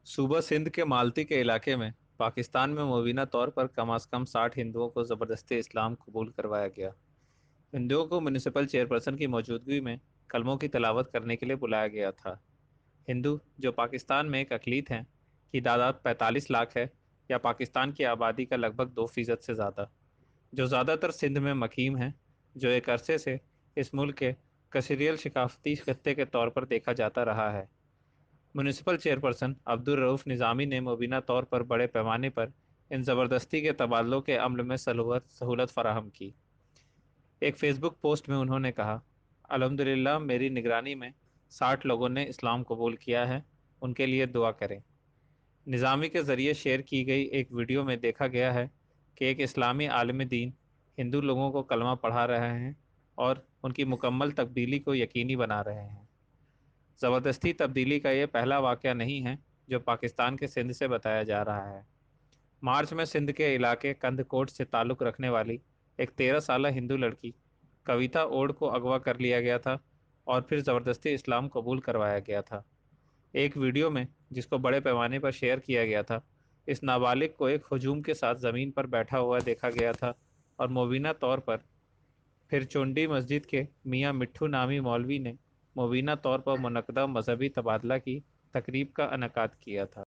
صوبہ سندھ کے مالتی کے علاقے میں پاکستان میں مبینہ طور پر کم از کم 60 ہندوؤں کو زبردستی اسلام قبول کروایا گیا۔ ہندوؤں کو میونسپل چیئرپرسن کی موجودگی میں کلموں کی تلاوت کرنے کے لیے بلایا گیا تھا۔ ہندو، جو پاکستان میں ایک اقلیت ہیں، کی تعداد 45 لاکھ ہے، یا پاکستان کی آبادی کا لگ بھگ 2% سے زیادہ، جو زیادہ تر سندھ میں مقیم ہیں، جو ایک عرصے سے اس ملک کے کثیریل ثقافتی خطے کے طور پر دیکھا جاتا رہا ہے۔ میونسپل چیئرپرسن عبدالرؤف نظامی نے مبینہ طور پر بڑے پیمانے پر ان زبردستی کے تبادلوں کے عمل میں سہولت فراہم کی۔ ایک فیس بک پوسٹ میں انہوں نے کہا، الحمدللہ میری نگرانی میں 60 لوگوں نے اسلام قبول کیا ہے، ان کے لیے دعا کریں۔ نظامی کے ذریعے شیئر کی گئی ایک ویڈیو میں دیکھا گیا ہے کہ ایک اسلامی عالم دین ہندو لوگوں کو کلمہ پڑھا رہے ہیں اور ان کی مکمل تبدیلی کو یقینی بنا رہے ہیں۔ زبردستی تبدیلی کا یہ پہلا واقعہ نہیں ہے جو پاکستان کے سندھ سے بتایا جا رہا ہے۔ مارچ میں سندھ کے علاقے کندھ کوٹ سے تعلق رکھنے والی ایک 13 سالہ ہندو لڑکی کویتا اوڑ کو اغوا کر لیا گیا تھا اور پھر زبردستی اسلام قبول کروایا گیا تھا۔ ایک ویڈیو میں، جس کو بڑے پیمانے پر شیئر کیا گیا تھا، اس نابالغ کو ایک ہجوم کے ساتھ زمین پر بیٹھا ہوا دیکھا گیا تھا اور مبینہ طور پر پھر چونڈی مسجد کے میاں مٹھو نامی مولوی نے مبینہ طور پر منعقدہ مذہبی تبادلہ کی تقریب کا انعقاد کیا تھا۔